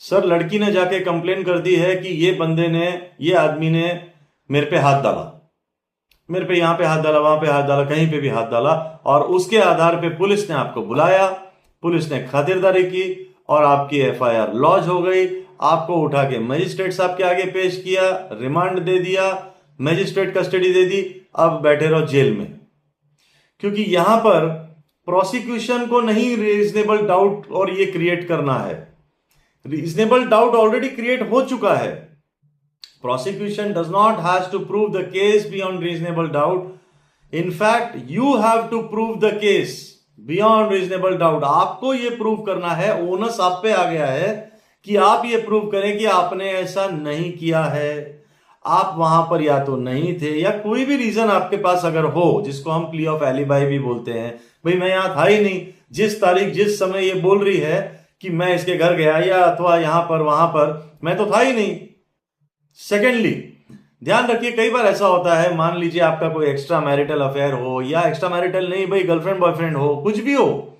Sir लड़की ने जाके कंप्लेन कर दी है कि ये आदमी ने मेरे पे हाथ डाला, मेरे पे यहां पे हाथ डाला, वहां पे हाथ डाला, कहीं पे भी हाथ डाला, और उसके आधार पे पुलिस ने आपको बुलाया, पुलिस ने खातिरदारी की और आपकी एफआईआर लॉन्च हो गई। आपको उठा के मजिस्ट्रेट साहब के आगे पेश किया, रिमांड दे दिया, मजिस्ट्रेट कस्टडी दे दी, अब बैठे रहो जेल में। क्योंकि यहां पर प्रोसिक्यूशन को नहीं रीजनेबल डाउट और ये क्रिएट करना है, रीजनेबल डाउट ऑलरेडी क्रिएट हो चुका है। Prosecution does not has to prove the case beyond reasonable doubt. In fact, you have to prove the case beyond reasonable doubt. आपको ये प्रूव करना है, ओनस आप पे आ गया है कि आप ये प्रूव करें कि आपने ऐसा नहीं किया है, आप वहां पर या तो नहीं थे या कोई भी रीजन आपके पास अगर हो, जिसको हम प्ली ऑफ एलिबाई भी बोलते हैं। भाई मैं यहां था ही नहीं, जिस तारीख जिस समय ये बोल रही है कि मैं इसके घर गया या अथवा यहां पर वहां पर, मैं तो था ही नहीं। सेकेंडली, ध्यान रखिए कई बार ऐसा होता है, मान लीजिए आपका कोई एक्स्ट्रा मैरिटल अफेयर हो, या एक्स्ट्रा मैरिटल नहीं भाई, गर्लफ्रेंड बॉयफ्रेंड हो, कुछ भी हो,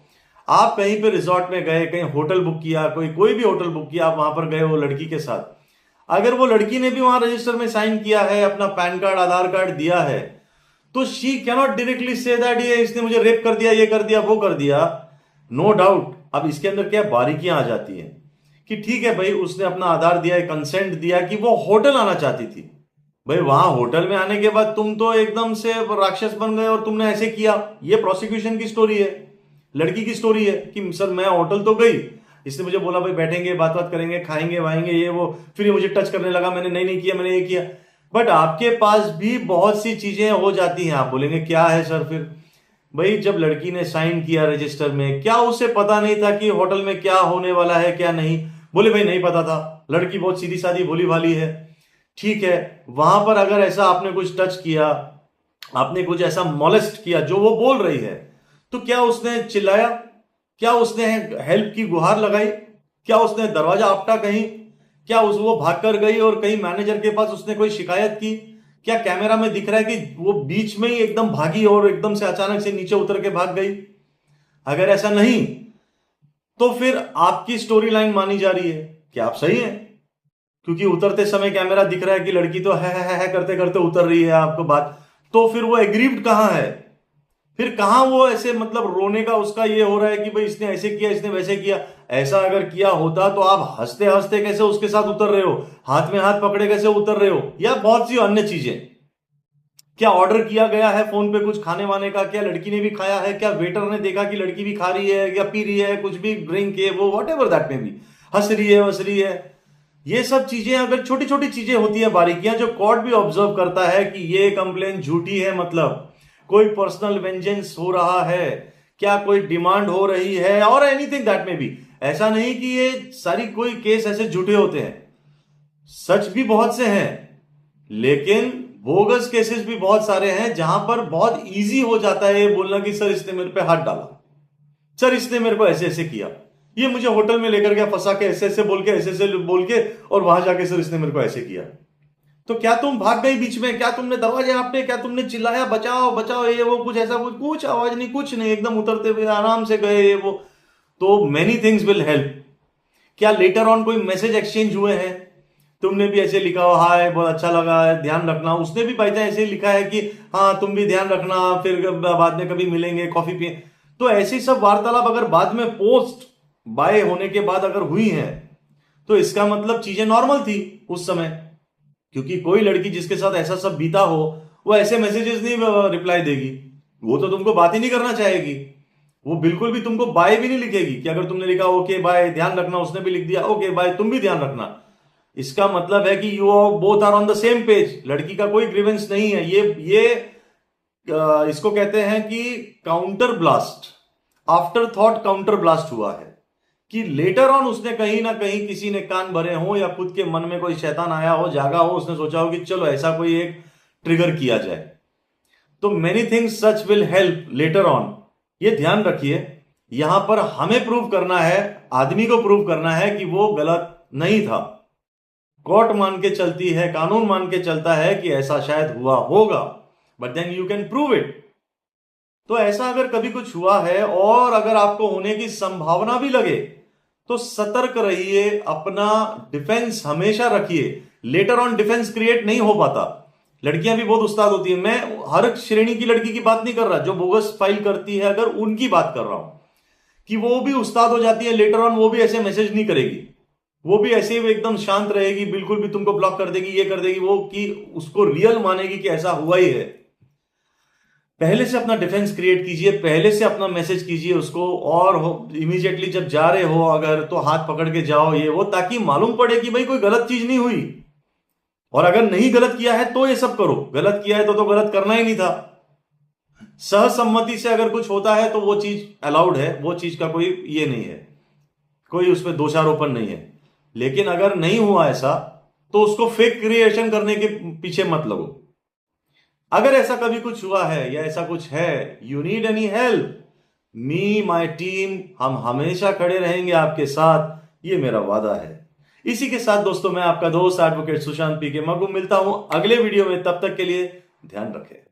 आप कहीं पे रिजॉर्ट में गए, कहीं होटल बुक किया, कोई भी होटल बुक किया, आप वहां पर गए वो लड़की के साथ, अगर वो लड़की ने भी वहां रजिस्टर में साइन किया है, अपना पैन कार्ड आधार कार्ड दिया है, तो she cannot directly say that ये इसने मुझे रेप कर दिया, ये कर दिया, वो कर दिया। नो डाउट अब इसके अंदर क्या बारीकियां आ जाती हैं कि ठीक है भाई उसने अपना आधार दिया, कंसेंट दिया कि वो होटल आना चाहती थी। भाई वहां होटल में आने के बाद तुम तो एकदम से राक्षस बन गए और तुमने ऐसे किया। ये प्रोसिक्यूशन की स्टोरी है, लड़की की स्टोरी है कि सर मैं होटल तो गई, इसने मुझे बोला भाई बैठेंगे, बात बात करेंगे, खाएंगे वाएंगे, ये वो, फिर ये मुझे टच करने लगा, मैंने नहीं किया, मैंने ये किया। बट आपके पास भी बहुत सी चीजें हो जाती हैं। आप बोलेंगे क्या है सर फिर? भाई जब लड़की ने साइन किया रजिस्टर में, क्या उसे पता नहीं था कि होटल में क्या होने वाला है क्या नहीं? बोले भाई नहीं पता था, लड़की बहुत सीधी सादी भोली भाली है। ठीक है, वहां पर अगर ऐसा आपने कुछ टच किया, आपने कुछ ऐसा मोलेस्ट किया जो वो बोल रही है, तो क्या उसने चिल्लाया? क्या उसने हेल्प की गुहार लगाई? क्या उसने दरवाजा आपटा कहीं? क्या वो भागकर गई और कहीं मैनेजर के पास उसने कोई शिकायत की? क्या कैमरा में दिख रहा है कि वो बीच में ही एकदम भागी और एकदम से अचानक से नीचे उतर के भाग गई? अगर ऐसा नहीं तो फिर आपकी स्टोरी लाइन मानी जा रही है कि आप सही हैं, क्योंकि उतरते समय कैमरा दिख रहा है कि लड़की तो है करते करते उतर रही है आपको बात। तो फिर वो एग्रीव्ड कहां है? फिर कहां वो ऐसे मतलब रोने का उसका ये हो रहा है कि भाई इसने ऐसे किया, इसने वैसे किया? ऐसा अगर किया होता तो आप हंसते हंसते कैसे उसके साथ उतर रहे हो, हाथ में हाथ पकड़े कैसे उतर रहे हो, या बहुत सी अन्य चीजें। क्या ऑर्डर किया गया है फोन पे कुछ खाने वाने का? क्या लड़की ने भी खाया है? क्या वेटर ने देखा कि लड़की भी खा रही है या पी रही है, कुछ भी ड्रिंक है वो, वॉट एवर दैट में भी, हंस रही है वस रही है? ये सब चीजें अगर छोटी छोटी चीजें होती है, बारीकियां जो कोर्ट भी ऑब्जर्व करता है कि ये कंप्लेन झूठी है, मतलब कोई पर्सनल वेंजेंस हो रहा है, क्या कोई डिमांड हो रही है, और एनीथिंग दैट में भी। ऐसा नहीं कि ये सारी कोई केस ऐसे झूठे होते हैं, सच भी बहुत से हैं, लेकिन बोगस केसेस भी बहुत सारे हैं जहां पर बहुत इजी हो जाता है ये बोलना कि सर इसने मेरे पे हाथ डाला, सर इसने मेरे को ऐसे ऐसे किया, ये मुझे होटल में लेकर गया फंसा के, ऐसे ऐसे बोल के, ऐसे ऐसे बोल के, और वहां जाके सर इसने मेरे को ऐसे किया। तो क्या तुम भाग गई बीच में? क्या तुमने दरवाजे आपने, क्या तुमने चिल्लाया बचाओ बचाओ ये वो, कुछ ऐसा कुछ आवाज नहीं, कुछ नहीं, एकदम उतरते हुए आराम से गए ये वो? तो मेनी थिंग्स विल हेल्प। क्या लेटर ऑन कोई मैसेज एक्सचेंज हुए हैं? तुमने भी ऐसे लिखा हो हाय बहुत अच्छा लगा है, ध्यान रखना, उसने भी बाई चांस ऐसे लिखा है कि हाँ तुम भी ध्यान रखना, फिर बाद में कभी मिलेंगे कॉफी पिए। तो ऐसी सब वार्तालाप अगर बाद में पोस्ट बाय होने के बाद अगर हुई है, तो इसका मतलब चीजें नॉर्मल थी उस समय, क्योंकि कोई लड़की जिसके साथ ऐसा सब बीता हो वो ऐसे मैसेजेस नहीं रिप्लाई देगी, वो तो तुमको बात ही नहीं करना चाहेगी, वो बिल्कुल भी तुमको बाय भी नहीं लिखेगी कि अगर तुमने लिखा ओके बाय ध्यान रखना, उसने भी लिख दिया ओके बाय तुम भी ध्यान रखना, इसका मतलब है कि you both are on the same page. लड़की का कोई ग्रीवेंस नहीं है। ये इसको कहते हैं कि counter blast, after thought counter blast हुआ है, कि लेटर ऑन उसने कहीं ना कहीं किसी ने कान भरे हो या खुद के मन में कोई शैतान आया हो, जागा हो, उसने सोचा हो कि चलो ऐसा कोई एक ट्रिगर किया जाए। तो many things such will help later on. ये ध्यान रखिए, यहां पर हमें प्रूव करना है, आदमी को प्रूव करना है कि वो गलत नहीं था। कोर्ट मान के चलती है, कानून मान के चलता है कि ऐसा शायद हुआ होगा, but then you can prove it. तो ऐसा अगर कभी कुछ हुआ है और अगर आपको होने की संभावना भी लगे, तो सतर्क रहिए, अपना डिफेंस हमेशा रखिए। लेटर ऑन डिफेंस क्रिएट नहीं हो पाता। लड़कियां भी बहुत उस्ताद होती है, मैं हर श्रेणी की लड़की की बात नहीं कर रहा, जो बोगस फाइल करती है अगर उनकी बात कर रहा हूं कि वो भी उस्ताद हो जाती है लेटर ऑन, वो भी ऐसे मैसेज नहीं करेगी, वो भी ऐसे ही एकदम शांत रहेगी, बिल्कुल भी तुमको ब्लॉक कर देगी, ये कर देगी वो, कि उसको रियल मानेगी कि ऐसा हुआ ही है। पहले से अपना डिफेंस क्रिएट कीजिए, पहले से अपना मैसेज कीजिए उसको, और इमीडिएटली जब जा रहे हो अगर तो हाथ पकड़ के जाओ ये वो, ताकि मालूम पड़े कि भाई कोई गलत चीज नहीं हुई। और अगर नहीं गलत किया है तो ये सब करो, गलत किया है तो गलत करना ही नहीं था। सहसम्मति से अगर कुछ होता है तो वो चीज अलाउड है, वो चीज का कोई ये नहीं है, कोई उसमें दोषारोपण नहीं है। लेकिन अगर नहीं हुआ ऐसा तो उसको फेक क्रिएशन करने के पीछे मत लगो। अगर ऐसा कभी कुछ हुआ है या ऐसा कुछ है, you need any help, me my team, हम हमेशा खड़े रहेंगे आपके साथ, ये मेरा वादा है। इसी के साथ दोस्तों मैं आपका दोस्त एडवोकेट सुशांत पी के मगू मिलता हूं अगले वीडियो में, तब तक के लिए ध्यान रखें।